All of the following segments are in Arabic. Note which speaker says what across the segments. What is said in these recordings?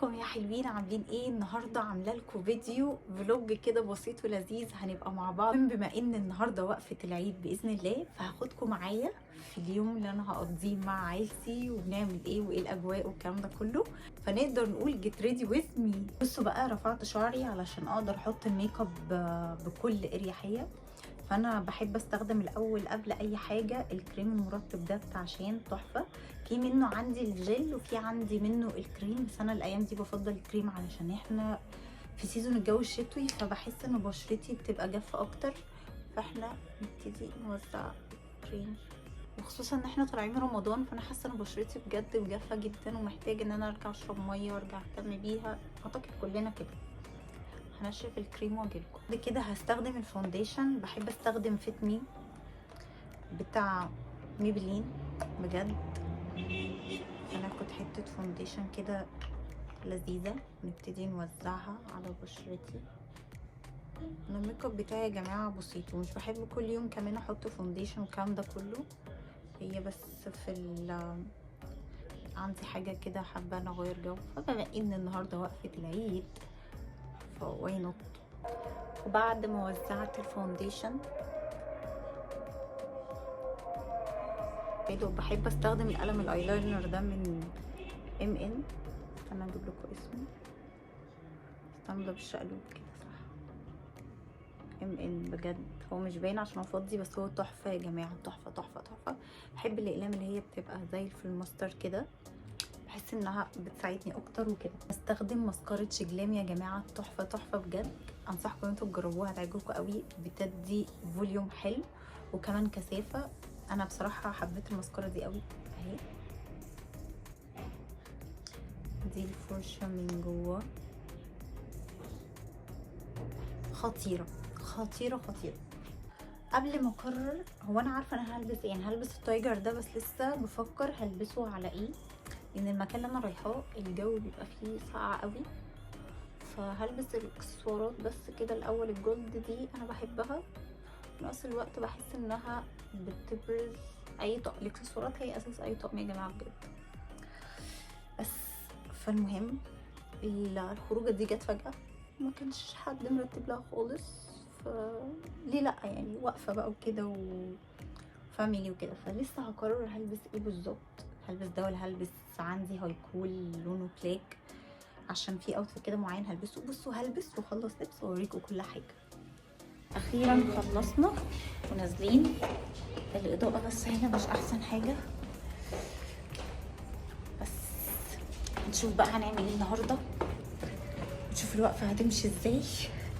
Speaker 1: ازيكم يا حلوين؟ عاملين ايه؟ النهارده عامله لكم فيديو فلوج كده بسيط ولذيذ هنبقى مع بعض. بما ان النهارده وقفه العيد باذن الله، فهاخدكم معايا في اليوم اللي انا هقضيه مع عيلتي وبنعمل ايه وايه الاجواء والكلام ده كله. فنقدر نقول جيت ريدي ويز مي. بصوا بقى، رفعت شعري علشان اقدر احط الميك اب بكل اريحيه. فانا بحب استخدم الاول قبل اي حاجه الكريم المرطب ده بتاع شين، تحفه. في منه عندي الجل وفي عندي منه الكريم، بس انا الايام دي بفضل الكريم علشان احنا في سيزون الجو الشتوي، فبحس ان بشرتي بتبقى جافه اكتر. فاحنا نبتدي نوزع الكريم، وخصوصا ان احنا طالعين من رمضان، فانا حاسه ان بشرتي بجد جافه جدا ومحتاجه ان انا ارجع اشرب ميه وارجع اهتم بيها. اعتقد كلنا كده. هنشف الكريم واجيلكم. بعد كده هستخدم الفونديشن. بحب استخدم فيت مي بتاع ميبلين بجد. هناخد حته فونديشن كده لذيذه، نبتدي نوزعها على بشرتي. انا الميك اب بتاعي يا جماعه بسيط، ومش بحب كل يوم كمان احط فونديشن والكلام ده كله. هي بس عندي حاجه كده حابه انا اغير جو، فبما ان النهارده وقفه العيد فواي نوت. وبعد ما وزعت الفونديشن بحب استخدم القلم الايلاينر ده من ان. انا اجيب لكم اسمه، استعمل ده بالشقلوب كده صح. ان بجد هو مش باين عشان هو فاضي، بس هو تحفه يا جماعه، تحفه تحفه تحفه. بحب الاقلام اللي هي بتبقى زي في الماستر كده، بحس انها بتساعدني اكتر وكده. بستخدم ماسكارة شجلام يا جماعه، تحفه تحفه بجد. انصحكم انتوا تجربوها، هتعجبكم قوي. بتدي فوليوم حلو وكمان كثافه. انا بصراحه حبيت الماسكارة دي قوي. اهي دي الفرشه من جوه، خطيره خطيره خطيره. قبل ما اقرر، هو انا عارفه انا هلبس ايه. يعني هلبس التايجر ده، بس لسه بفكر هلبسه على ايه، لان المكان اللي انا رايحاه الجو بيبقى فيه ساقع قوي. فهلبس الاكسسوارات بس كده الاول. الجولد دي انا بحبها، في نفس الوقت بحس انها بتبرز اي طقم. الاكسسوارات هي اساس اي طقم يا جماعه بجد. بس فالمهم الخروجه دي جت فجاه، ما كانش حد مرتب لها خالص. ليه لا يعني، واقفه بقى وكده وفاميلي وكده. فلسه هقرر هلبس ايه بالظبط. هلبس ده ولا هلبس عندي هيكول لونه بلاك، عشان في اوتفيت كده معين هلبسه. بصوا هلبس واخلص لبس واوريكم كل حاجه. اخيرا خلصنا ونازلين. الاضاءه بس هنا مش احسن حاجه، بس نشوف بقى هنعمل ايه النهارده، نشوف الوقفه هتمشي ازاي.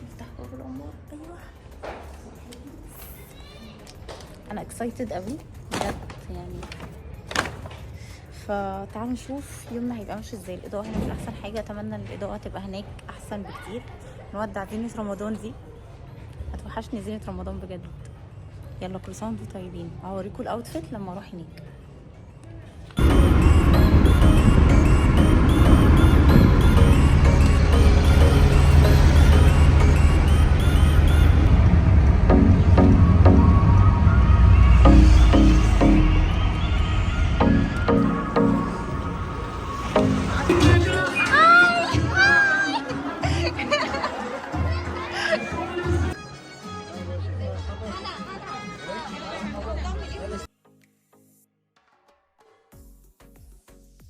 Speaker 1: نفتح باب الانوار. ايوه انا اكسايتد قوي بجد يعني. فتعالوا نشوف يومنا هيبقى ماشي ازاي. الاضاءه هنا مش احسن حاجه، اتمنى ان الاضاءه تبقى هناك احسن بكتير. نودع زينه رمضان دي، هتوحشني زينه رمضان بجد. يلا كل سنه وانتم طيبين. هوريكم الاوتفيت لما اروح هناك.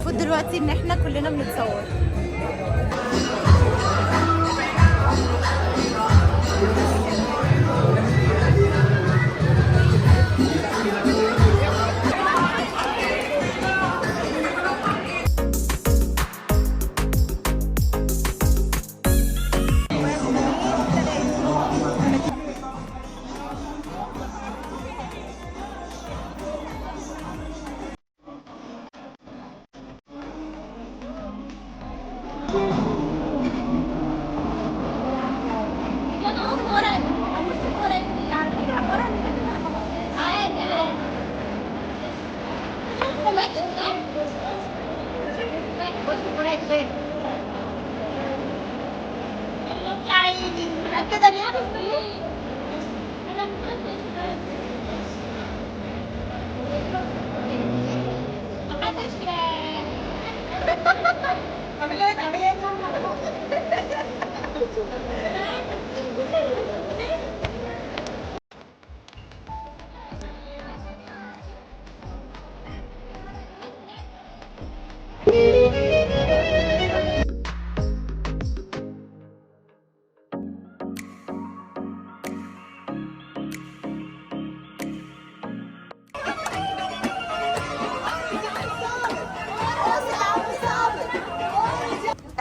Speaker 1: المفروض دلوقتي ان احنا كلنا بنتصور.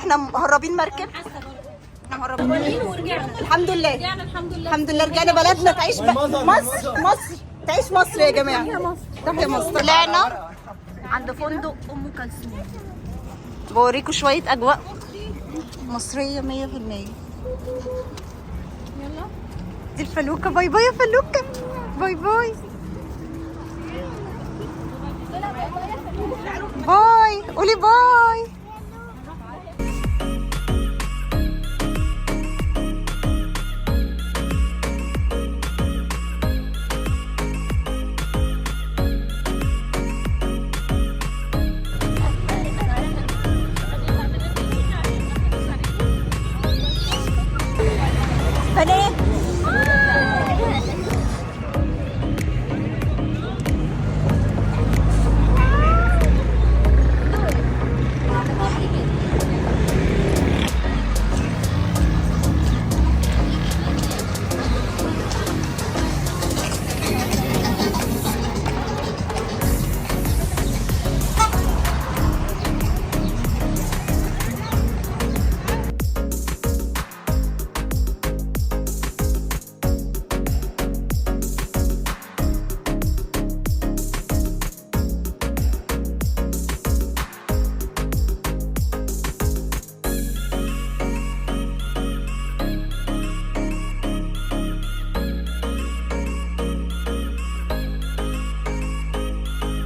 Speaker 2: احنا مهربين مركب، احنا مهربين
Speaker 3: ورجعنا
Speaker 2: الحمد لله. الحمد لله رجعنا بلدنا. تعيش مصر تعيش مصر يا جماعه. تحيا مصر. طلعنا عند فندق ام كلثوم، بوريكم شويه اجواء مصريه 100%.
Speaker 3: يلا
Speaker 2: دي الفلوكه. باي باي يا فلوكه. باي باي باي. قولي باي.